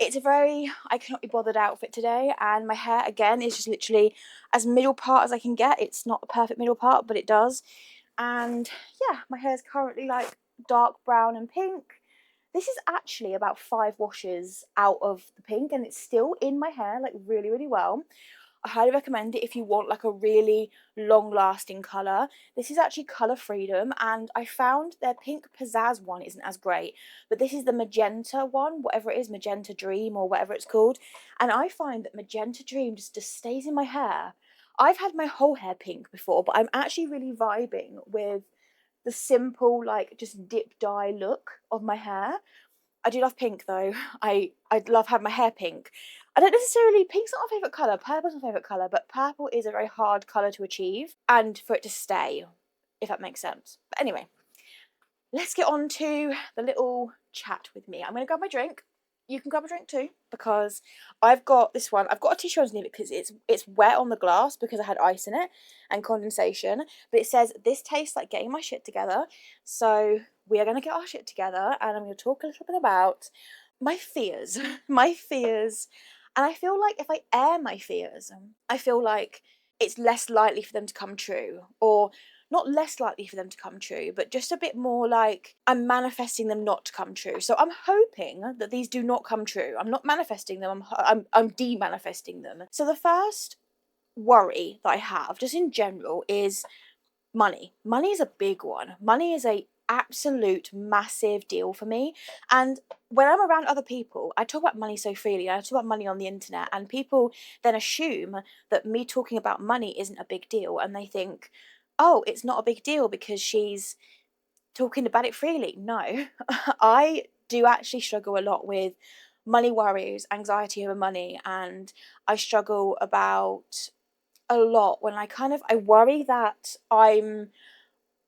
It's a very I cannot be bothered outfit today, and my hair again is just literally as middle part as I can get. It's not a perfect middle part, but it does. And yeah, my hair is currently like dark brown and pink. This is actually about 5 washes out of the pink, and it's still in my hair like really, really well. I highly recommend it if you want like a really long lasting colour. This is actually Colour Freedom, and I found their pink pizzazz one isn't as great, but this is the magenta one, whatever it is, Magenta Dream or whatever it's called. And I find that Magenta Dream just stays in my hair. I've had my whole hair pink before, but I'm actually really vibing with the simple like just dip dye look of my hair. I do love pink though. I love having my hair pink. I don't necessarily, pink's not my favourite colour, purple's my favourite colour, but purple is a very hard colour to achieve and for it to stay, if that makes sense. But anyway, let's get on to the little chat with me. I'm going to grab my drink. You can grab a drink too, because I've got this one. I've got a tissue underneath it because it's wet on the glass because I had ice in it and condensation. But it says, this tastes like getting my shit together. So we are going to get our shit together, and I'm going to talk a little bit about my fears. My fears. And I feel like if I air my fears, I feel like it's less likely for them to come true. Or not less likely for them to come true, but just a bit more like I'm manifesting them not to come true. So I'm hoping that these do not come true. I'm not manifesting them, I'm de-manifesting them. So the first worry that I have, just in general, is money. Money is a big one. Money is a absolute massive deal for me. And when I'm around other people, I talk about money so freely. I talk about money on the internet, and people then assume that me talking about money isn't a big deal, and they think, oh, it's not a big deal because she's talking about it freely. No, I do actually struggle a lot with money worries, anxiety over money, and I struggle about a lot when I worry that I'm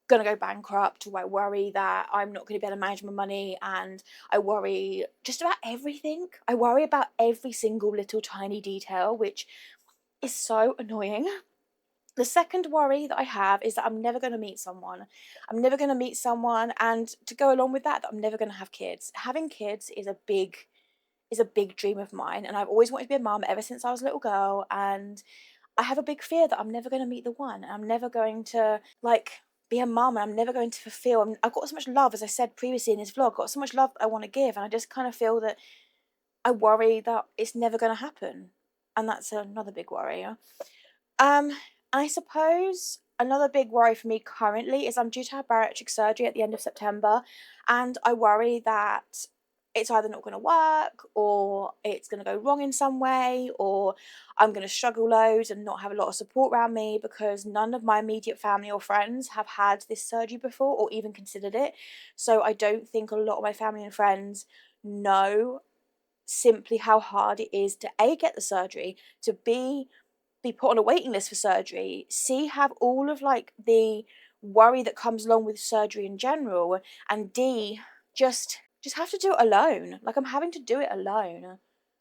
gonna go bankrupt, or I worry that I'm not gonna be able to manage my money, and I worry just about everything. I worry about every single little tiny detail, which is so annoying. The second worry that I have is that I'm never going to meet someone. I'm never going to meet someone, and to go along with that, that I'm never going to have kids. Having kids is a big dream of mine, and I've always wanted to be a mum ever since I was a little girl, and I have a big fear that I'm never going to meet the one. I'm never going to like be a mum, and I'm never going to fulfill. I've got so much love, as I said previously in this vlog, I've got so much love that I want to give, and I just kind of feel that I worry that it's never going to happen, and that's another big worry. I suppose another big worry for me currently is I'm due to have bariatric surgery at the end of September, and I worry that it's either not going to work, or it's going to go wrong in some way, or I'm going to struggle loads and not have a lot of support around me because none of my immediate family or friends have had this surgery before or even considered it. So I don't think a lot of my family and friends know simply how hard it is to A, get the surgery, to be put on a waiting list for surgery, C, have all of like the worry that comes along with surgery in general, and D, just have to do it alone. Like, I'm having to do it alone.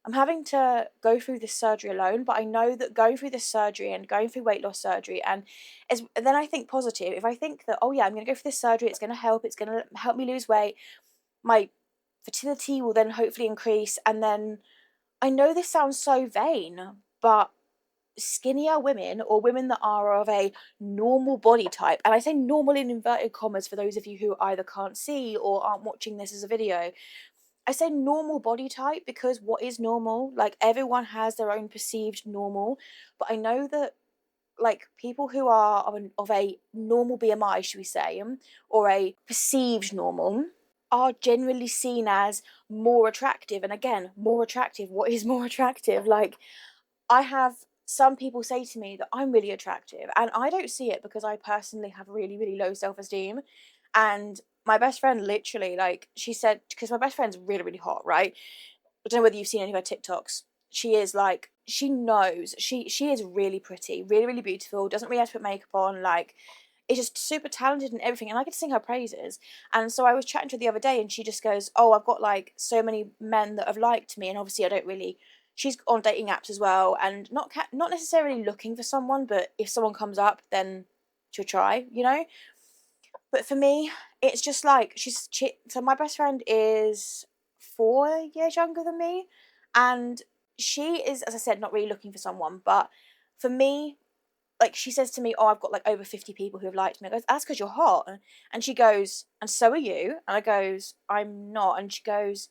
I'm having to go through this surgery alone, but I know that going through this surgery and going through weight loss surgery, and then I think positive. If I think that, oh yeah, I'm going to go for this surgery, it's going to help me lose weight, my fertility will then hopefully increase, and then I know this sounds so vain, but skinnier women, or women that are of a normal body type, and I say normal in inverted commas for those of you who either can't see or aren't watching this as a video, I say normal body type because what is normal? Like, everyone has their own perceived normal, but I know that like people who are of a normal BMI, should we say, or a perceived normal, are generally seen as more attractive. And again, more attractive, what is more attractive? Like, I have some people say to me that I'm really attractive, and I don't see it because I personally have really, really low self-esteem. And my best friend literally, like, she said, because my best friend's really, really hot, right? I don't know whether you've seen any of her TikToks. She is like, she knows, she is really pretty, really, really beautiful, doesn't really have to put makeup on, like, is just super talented and everything, and I get to sing her praises. And so I was chatting to her the other day, and she just goes, oh, I've got like so many men that have liked me, and obviously I don't really, she's on dating apps as well, and not necessarily looking for someone, but if someone comes up, then she'll try, you know. But for me, it's just like so my best friend is 4 years younger than me, And she is, as I said, not really looking for someone, but for me, like, she says to me, oh, I've got like over 50 people who have liked me. I goes, that's because you're hot. And she goes, and so are you. And I goes, I'm not. And she goes,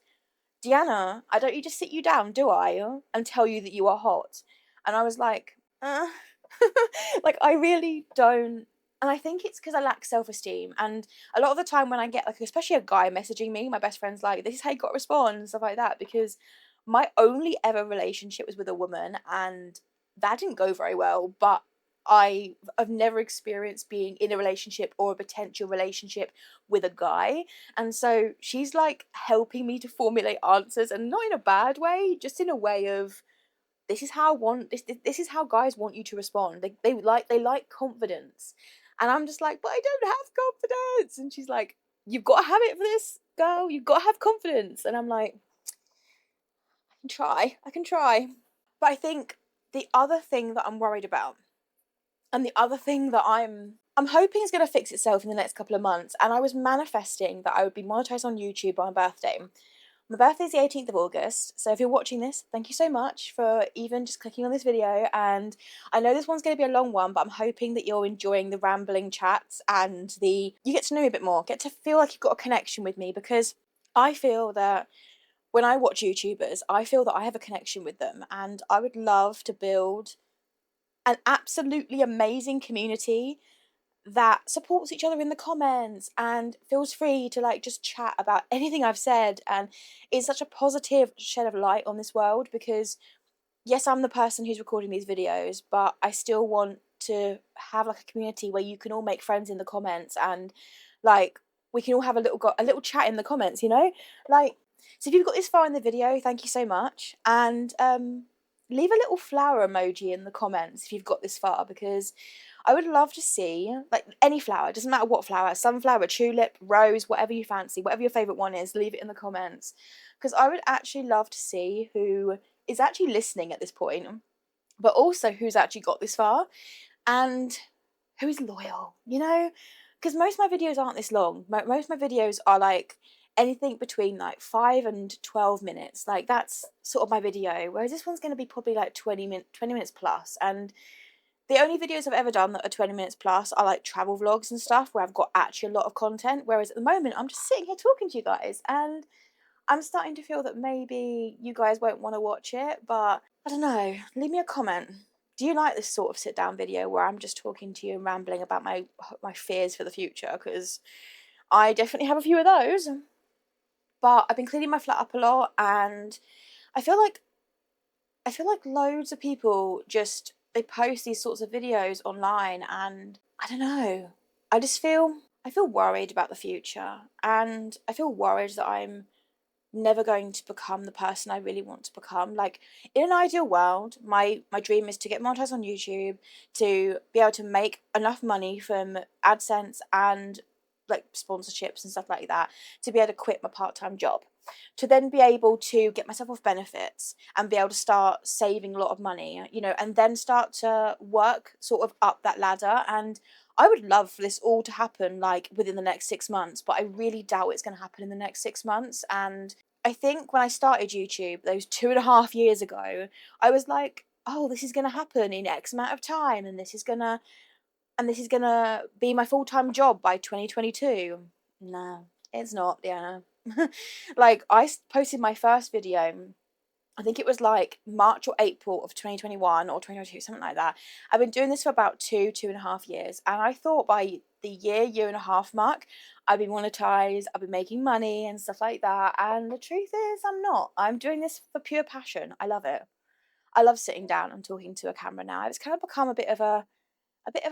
Deanna, I don't you just sit you down, do I? And tell you that you are hot. And I was like, like, I really don't. And I think it's because I lack self-esteem. And a lot of the time when I get, like, especially a guy messaging me, my best friend's like, this is how you got to respond and stuff like that. Because my only ever relationship was with a woman, and that didn't go very well. But I've never experienced being in a relationship or a potential relationship with a guy. And so she's like helping me to formulate answers, and not in a bad way, just in a way of, this is how I want this is how guys want you to respond. They like confidence. And I'm just like, but I don't have confidence. And she's like, you've got to have it for this, girl. You've got to have confidence. And I'm like, I can try. But I think the other thing that I'm worried about, and the other thing that I'm hoping is going to fix itself in the next couple of months, and I was manifesting that I would be monetized on YouTube on my birthday. My birthday is the 18th of August, so if you're watching this, thank you so much for even just clicking on this video. And I know this one's going to be a long one, but I'm hoping that you're enjoying the rambling chats and you get to know me a bit more, get to feel like you've got a connection with me, because I feel that when I watch YouTubers, I feel that I have a connection with them, and I would love to build an absolutely amazing community that supports each other in the comments and feels free to like just chat about anything I've said, and is such a positive shed of light on this world. Because yes, I'm the person who's recording these videos, but I still want to have like a community where you can all make friends in the comments, and like we can all have a little chat in the comments, you know? Like, so if you've got this far in the video, thank you so much. And leave a little flower emoji in the comments if you've got this far, because I would love to see, like, any flower, it doesn't matter what flower, sunflower, tulip, rose, whatever you fancy, whatever your favourite one is, leave it in the comments. Because I would actually love to see who is actually listening at this point, but also who's actually got this far, and who is loyal, you know? Because most of my videos aren't this long. Most of my videos are like anything between like 5 and 12 minutes. Like, that's sort of my video. Whereas this one's going to be probably like 20 minutes plus. And the only videos I've ever done that are 20 minutes plus are like travel vlogs and stuff, where I've got actually a lot of content. Whereas at the moment, I'm just sitting here talking to you guys, and I'm starting to feel that maybe you guys won't want to watch it. But I don't know. Leave me a comment. Do you like this sort of sit down video where I'm just talking to you and rambling about my fears for the future? Because I definitely have a few of those. But I've been cleaning my flat up a lot, and I feel like loads of people just, they post these sorts of videos online, and I don't know. I feel worried about the future, and I feel worried that I'm never going to become the person I really want to become. Like, in an ideal world, my dream is to get monetized on YouTube, to be able to make enough money from AdSense and like sponsorships and stuff like that, to be able to quit my part-time job, to then be able to get myself off benefits and be able to start saving a lot of money, you know, and then start to work sort of up that ladder. And I would love for this all to happen like within the next 6 months, but I really doubt it's going to happen in the next 6 months. And I think when I started YouTube those 2.5 years ago, I was like, oh, this is going to happen in X amount of time, and this is gonna be my full-time job by 2022. No, it's not, Deanna. Like, I posted my first video, I think it was like March or April of 2021 or 2022, something like that. I've been doing this for about 2.5 years, and I thought by the year and a half mark, I'd be monetized, I'd be making money and stuff like that. And the truth is, I'm not. I'm doing this for pure passion. I love it. I love sitting down and talking to a camera now. It's kind of become a bit of a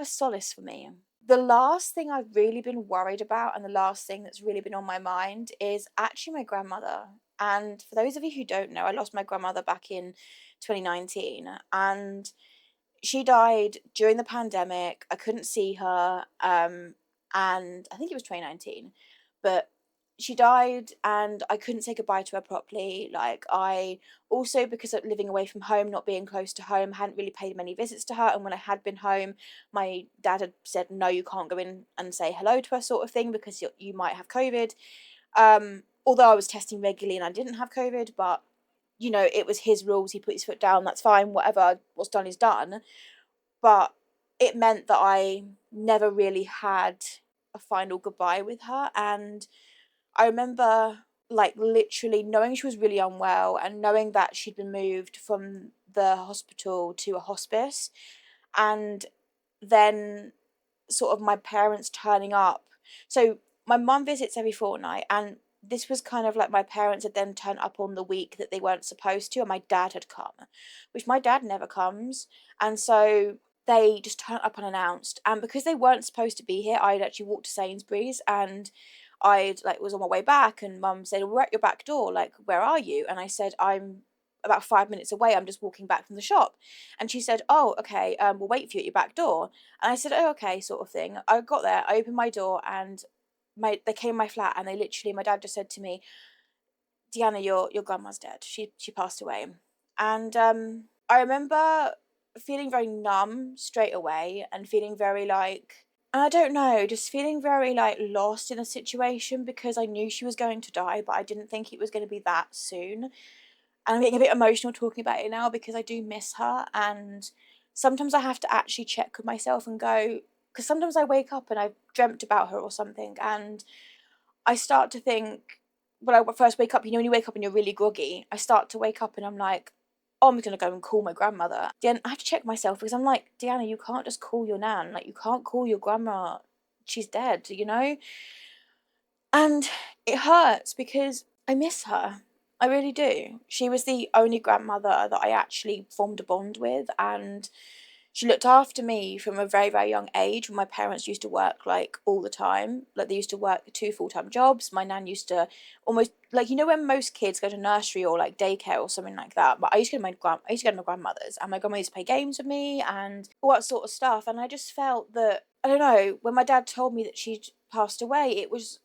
solace for me. The last thing I've really been worried about, and the last thing that's really been on my mind, is actually my grandmother. And for those of you who don't know, I lost my grandmother back in 2019, and she died during the pandemic. I couldn't see her, and I think it was 2019, but she died, and I couldn't say goodbye to her properly. Like, I also, because of living away from home, not being close to home, hadn't really paid many visits to her. And when I had been home, my dad had said, no, you can't go in and say hello to her, sort of thing, because you might have COVID. Although I was testing regularly and I didn't have COVID, but you know, it was his rules, he put his foot down, that's fine, whatever, what's done is done. But it meant that I never really had a final goodbye with her. And I remember, like, literally knowing she was really unwell and knowing that she'd been moved from the hospital to a hospice, and then sort of my parents turning up. So my mum visits every fortnight, and this was kind of like my parents had then turned up on the week that they weren't supposed to, and my dad had come, which my dad never comes. And so they just turned up unannounced. And because they weren't supposed to be here, I'd actually walked to Sainsbury's, and I'd like was on my way back, and mum said, "We're at your back door, like, where are you?" And I said, "I'm about 5 minutes away, I'm just walking back from the shop." And she said, "Oh, okay, we'll wait for you at your back door." And I said, "Oh, okay," sort of thing. I got there, I opened my door, and they came in my flat, and they literally, my dad just said to me, "Deanna, your grandma's dead. She passed away." And I remember feeling very numb straight away, and feeling very like, I don't know, just feeling very like lost in the situation, because I knew she was going to die, but I didn't think it was going to be that soon. And I'm getting a bit emotional talking about it now, because I do miss her, and sometimes I have to actually check with myself and go, because sometimes I wake up and I've dreamt about her or something, and I start to think, when I first wake up, you know, when you wake up and you're really groggy, I start to wake up and I'm like, oh, I'm going to go and call my grandmother. Then I have to check myself, because I'm like, Deanna, you can't just call your nan. Like, you can't call your grandma. She's dead, you know? And it hurts because I miss her. I really do. She was the only grandmother that I actually formed a bond with, and she looked after me from a very, very young age, when my parents used to work like all the time. Like, they used to work two full-time jobs. My nan used to almost, like, you know, when most kids go to nursery or like daycare or something like that. But I used to go to my grandmother's, and my grandma used to play games with me and all that sort of stuff. And I just felt that, I don't know, when my dad told me that she'd passed away, it was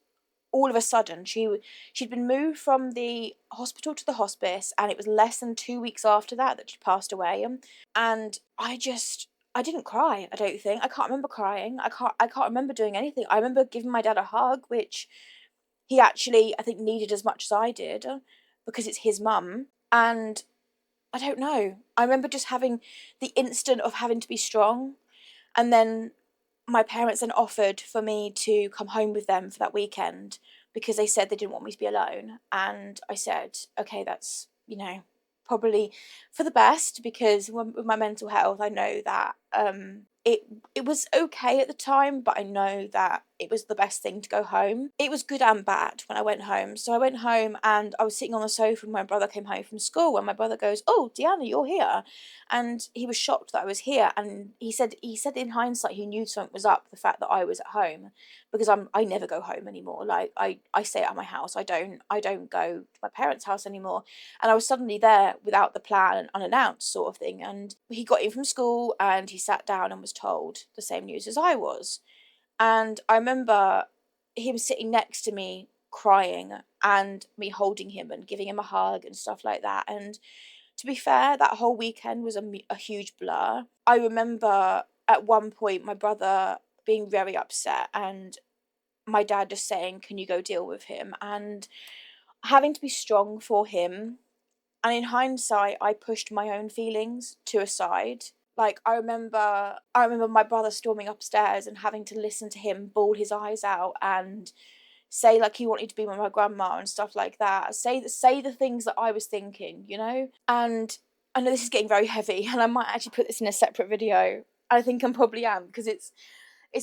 all of a sudden. She'd been moved from the hospital to the hospice, and it was less than 2 weeks after that she passed away. And I didn't cry, I don't think. I can't remember crying. I can't remember doing anything. I remember giving my dad a hug, which he actually, I think, needed as much as I did, because it's his mum. And I don't know, I remember just having the instant of having to be strong. And then my parents then offered for me to come home with them for that weekend, because they said they didn't want me to be alone. And I said, okay, that's, you know, probably for the best, because with my mental health, I know that it was okay at the time, but I know that it was the best thing to go home. It was good and bad when I went home. So I went home, and I was sitting on the sofa when my brother came home from school, and my brother goes, "Oh, Deanna, you're here." And he was shocked that I was here, and he said in hindsight he knew something was up, the fact that I was at home, because I never go home anymore. Like, I stay at my house. I don't go to my parents' house anymore. And I was suddenly there without the plan and unannounced, sort of thing. And he got in from school, and he sat down and was told the same news as I was. And I remember him sitting next to me crying, and me holding him and giving him a hug and stuff like that. And to be fair, that whole weekend was a huge blur. I remember at one point my brother being very upset, and my dad just saying, "Can you go deal with him?" And having to be strong for him. And in hindsight, I pushed my own feelings to a side. Like, I remember my brother storming upstairs and having to listen to him bawl his eyes out and say like he wanted to be with my grandma and stuff like that. Say the things that I was thinking, you know? And I know this is getting very heavy, and I might actually put this in a separate video. I think I probably am, because it's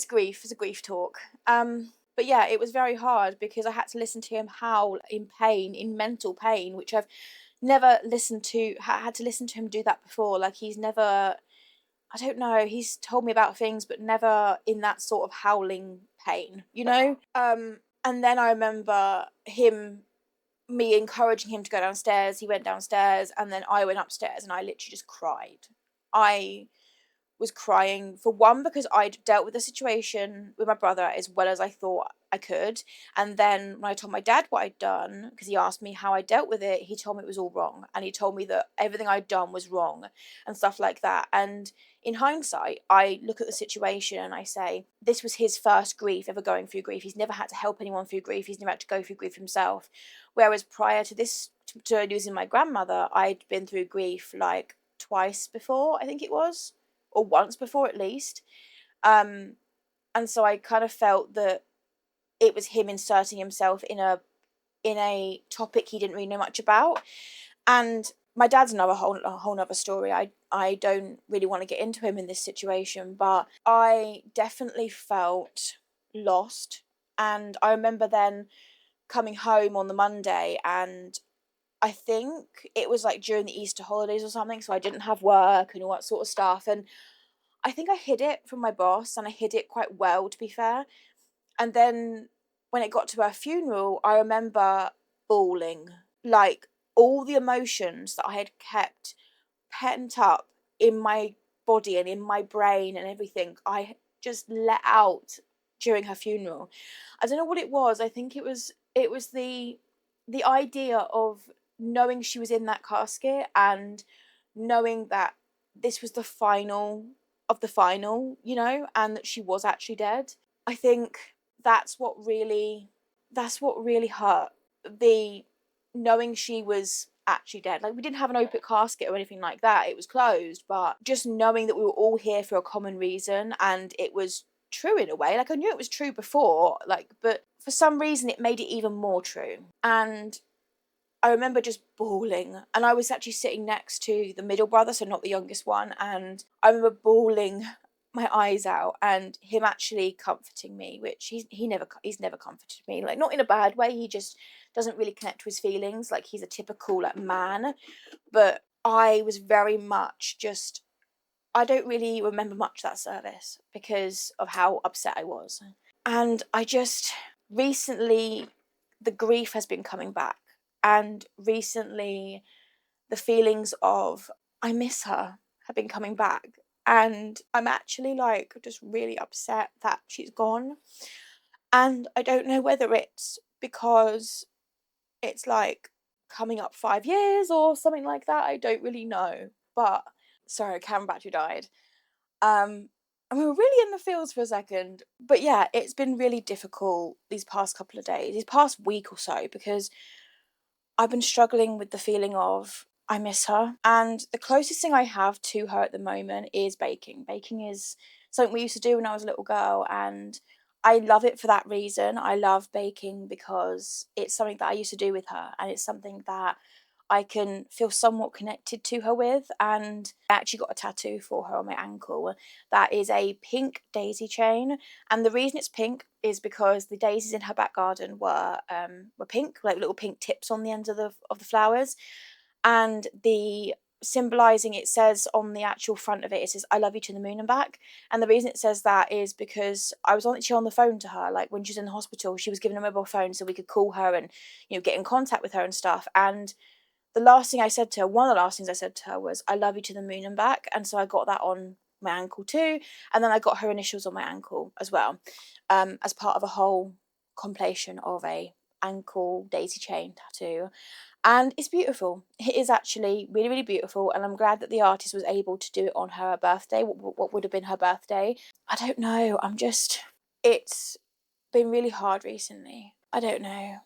grief, it's a grief talk. But yeah, it was very hard, because I had to listen to him howl in pain, in mental pain, which I've never listened to, had to listen to him do that before. Like, he's never, I don't know, he's told me about things, but never in that sort of howling pain, you know? And then I remember me encouraging him to go downstairs. He went downstairs, and then I went upstairs, and I literally just cried. I was crying, for one, because I'd dealt with the situation with my brother as well as I thought I could. And then when I told my dad what I'd done, because he asked me how I dealt with it, he told me it was all wrong. And he told me that everything I'd done was wrong and stuff like that. And in hindsight, I look at the situation and I say, this was his first grief, ever going through grief. He's never had to help anyone through grief. He's never had to go through grief himself. Whereas prior to this, to losing my grandmother, I'd been through grief like twice before, I think it was, or once before at least. And so I kind of felt that it was him inserting himself in a topic he didn't really know much about. And my dad's a whole nother story. I don't really want to get into him in this situation, but I definitely felt lost. And I remember then coming home on the Monday, and I think it was like during the Easter holidays or something, so I didn't have work and all that sort of stuff. And I think I hid it from my boss, and I hid it quite well, to be fair. And then when it got to her funeral, I remember bawling. Like, all the emotions that I had kept pent up in my body and in my brain and everything, I just let out during her funeral. I don't know what it was. I think it was the idea of knowing she was in that casket, and knowing that this was the final of the final, and that she was actually dead. I think that's what really hurt. The knowing she was actually dead. Like, we didn't have an open casket or anything like that. It was closed, but just knowing that we were all here for a common reason, and it was true in a way. Like, I knew it was true before, like, but for some reason it made it even more true. And I remember just bawling, and I was actually sitting next to the middle brother, so not the youngest one, and I remember bawling my eyes out, and him actually comforting me, which he's never comforted me, like, not in a bad way. He just doesn't really connect to his feelings, like, he's a typical, like, man. But I was very much just, I don't really remember much that service because of how upset I was. And I just recently, the grief has been coming back, and recently the feelings of I miss her have been coming back, and I'm actually like just really upset that she's gone. And I don't know whether it's because it's like coming up 5 years or something like that. I don't really know. But sorry, camera battery died. And we were really in the fields for a second. But yeah, it's been really difficult these past couple of days, these past week or so, because I've been struggling with the feeling of I miss her. And the closest thing I have to her at the moment is baking. Baking is something we used to do when I was a little girl, and I love it for that reason. I love baking because it's something that I used to do with her, and it's something that I can feel somewhat connected to her with. And I actually got a tattoo for her on my ankle that is a pink daisy chain. And the reason it's pink is because the daisies in her back garden were pink, like little pink tips on the ends of the flowers. And the symbolizing, it says on the actual front of it, it says I love you to the moon and back. And the reason it says that is because I was actually on the phone to her, like when she was in the hospital. She was given a mobile phone so we could call her and get in contact with her and stuff. And the last thing I said to her, one of the last things I said to her was, I love you to the moon and back. And so I got that on my ankle too. And then I got her initials on my ankle as well, as part of a whole compilation of a ankle daisy chain tattoo. And it's beautiful. It is actually really, really beautiful. And I'm glad that the artist was able to do it on her birthday, what would have been her birthday. I don't know. It's been really hard recently. I don't know.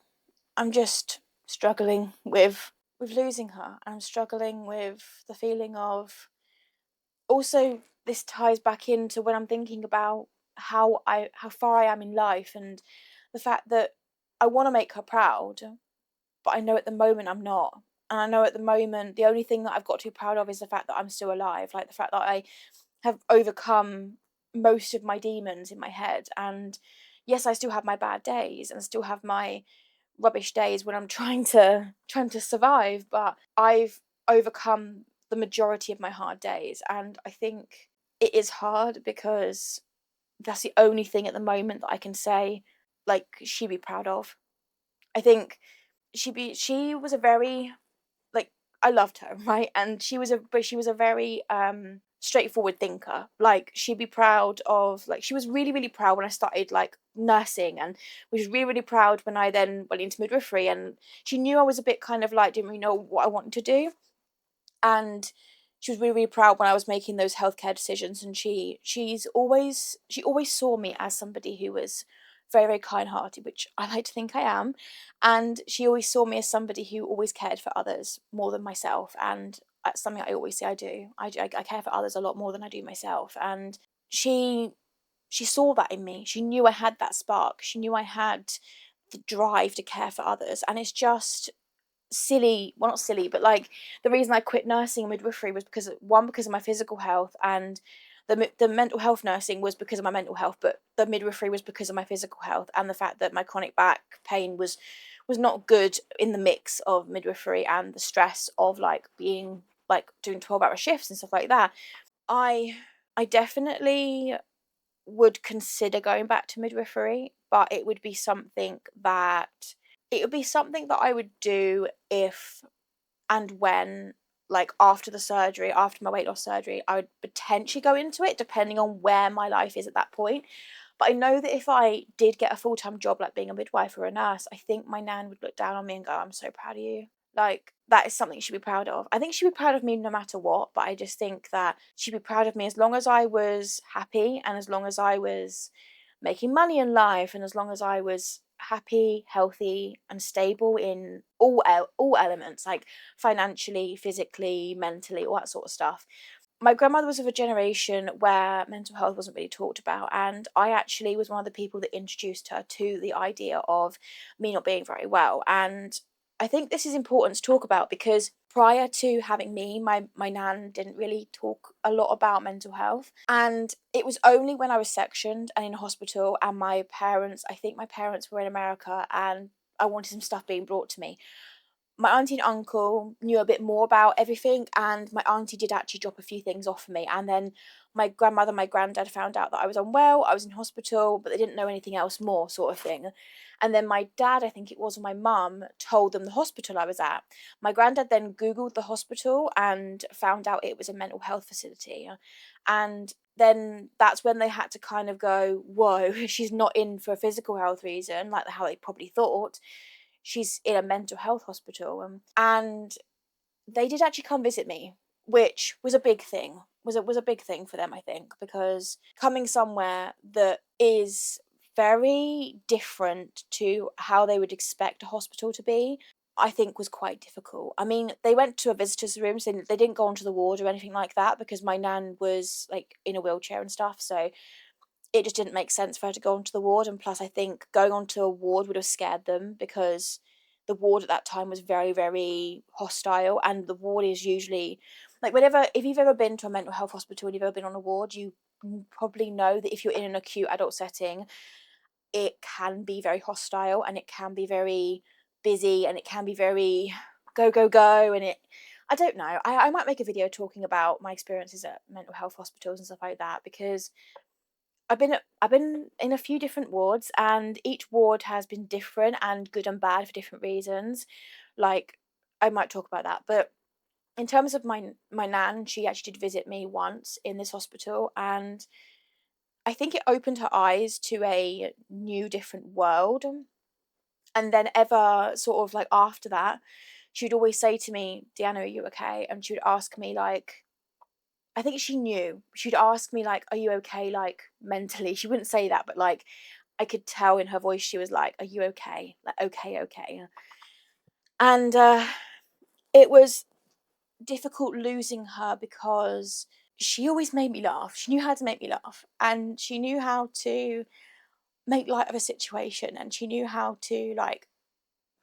I'm just struggling with losing her. I'm struggling with the feeling of, also this ties back into when I'm thinking about how far I am in life, and the fact that I want to make her proud, but I know at the moment I'm not. And I know at the moment the only thing that I've got to be proud of is the fact that I'm still alive, like the fact that I have overcome most of my demons in my head. And yes, I still have my bad days and I still have my rubbish days when I'm trying to survive, but I've overcome the majority of my hard days. And I think it is hard because that's the only thing at the moment that I can say like she'd be proud of. I think she was a very, like, I loved her, right? And she was a very straightforward thinker. Like, she'd be proud of, like, she was really, really proud when I started like nursing, and was really, really proud when I then went into midwifery. And she knew I was a bit kind of like didn't really know what I wanted to do. And she was really, really proud when I was making those healthcare decisions. And she always saw me as somebody who was very, very kind-hearted, which I like to think I am, and she always saw me as somebody who always cared for others more than myself, and that's something I always say I do. I care for others a lot more than I do myself, and she saw that in me. She knew I had that spark. She knew I had the drive to care for others, and it's just silly, well, not silly, but like the reason I quit nursing and midwifery was because, one, because of my physical health, and the mental health nursing was because of my mental health, but the midwifery was because of my physical health, and the fact that my chronic back pain was not good in the mix of midwifery and the stress of like being like doing 12-hour shifts and stuff like that. I definitely would consider going back to midwifery, but it would be something that I would do if and when, like, after the surgery, after my weight loss surgery, I would potentially go into it, depending on where my life is at that point. But I know that if I did get a full-time job, like being a midwife or a nurse, I think my nan would look down on me and go, "I'm so proud of you." Like, that is something she'd be proud of. I think she'd be proud of me no matter what, but I just think that she'd be proud of me as long as I was happy, and as long as I was making money in life, and as long as I was happy, healthy, and stable in all elements, like financially, physically, mentally, all that sort of stuff. My grandmother was of a generation where mental health wasn't really talked about, and I actually was one of the people that introduced her to the idea of me not being very well. And I think this is important to talk about because prior to having me, my nan didn't really talk a lot about mental health. And it was only when I was sectioned and in a hospital, and I think my parents were in America, and I wanted some stuff being brought to me. My auntie and uncle knew a bit more about everything, and my auntie did actually drop a few things off for me. And then my grandmother, my granddad found out that I was unwell, I was in hospital, but they didn't know anything else more, sort of thing. And then my dad, I think it was, or my mum, told them the hospital I was at. My granddad then Googled the hospital and found out it was a mental health facility. And then that's when they had to kind of go, whoa, she's not in for a physical health reason, like how they probably thought. She's in a mental health hospital. And they did actually come visit me, which was a big thing. Was a big thing for them, I think, because coming somewhere that is very different to how they would expect a hospital to be, I think was quite difficult. I mean, they went to a visitor's room, so they didn't go onto the ward or anything like that because my nan was like in a wheelchair and stuff, so it just didn't make sense for her to go onto the ward. And plus, I think going onto a ward would have scared them because the ward at that time was very, very hostile. And the ward is usually like, if you've ever been to a mental health hospital and you've ever been on a ward, you probably know that if you're in an acute adult setting, it can be very hostile, and it can be very busy, and it can be very go, go, go. And I don't know. I might make a video talking about my experiences at mental health hospitals and stuff like that, because I've been in a few different wards, and each ward has been different and good and bad for different reasons. Like, I might talk about that, but in terms of my nan, she actually did visit me once in this hospital, and I think it opened her eyes to a new, different world. And then ever sort of like after that, she'd always say to me, "Deanna, are you okay?" And she would ask me like, I think she knew. She'd ask me like, "Are you okay?" Like mentally. She wouldn't say that, but like I could tell in her voice she was like, "Are you okay?" Like, "Okay, okay." And it was difficult losing her because she always made me laugh. She knew how to make me laugh, and she knew how to make light of a situation, and she knew how to like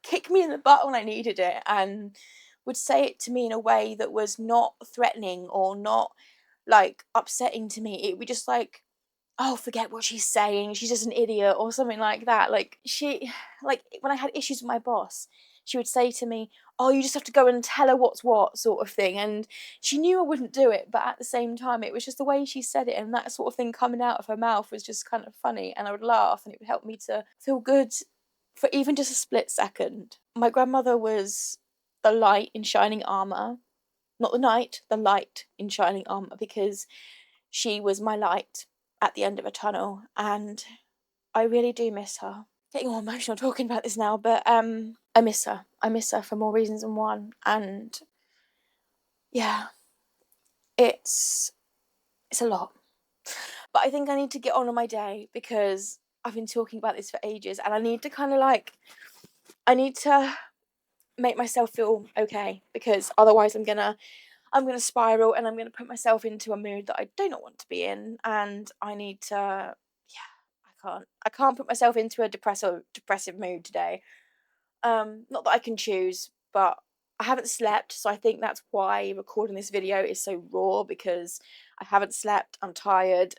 kick me in the butt when I needed it, and would say it to me in a way that was not threatening or not like upsetting to me. It would just like, "Oh, forget what she's saying. She's just an idiot," or something like that. Like like when I had issues with my boss, she would say to me, "Oh, you just have to go and tell her what's what," sort of thing. And she knew I wouldn't do it, but at the same time, it was just the way she said it, and that sort of thing coming out of her mouth was just kind of funny, and I would laugh, and it would help me to feel good for even just a split second. My grandmother was the light in shining armor, not the knight, the light in shining armor, because she was my light at the end of a tunnel, and I really do miss her. Getting all emotional talking about this now, but I miss her. I miss her for more reasons than one, and yeah, it's a lot. But I think I need to get on with my day because I've been talking about this for ages, and I need to kind of like, I need to make myself feel okay, because otherwise I'm gonna spiral, and I'm gonna put myself into a mood that I do not want to be in, and I need to, yeah, I can't put myself into a depressive mood today. Not that I can choose, but I haven't slept, so I think that's why recording this video is so raw, because I haven't slept, I'm tired,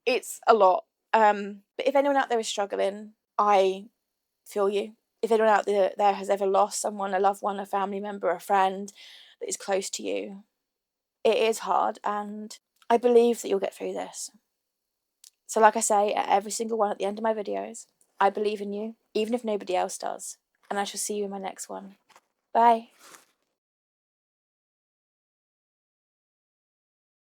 it's a lot. But if anyone out there is struggling, I feel you. If anyone out there has ever lost someone, a loved one, a family member, a friend that is close to you, it is hard, and I believe that you'll get through this. So like I say at every single one at the end of my videos, I believe in you, even if nobody else does. And I shall see you in my next one. Bye.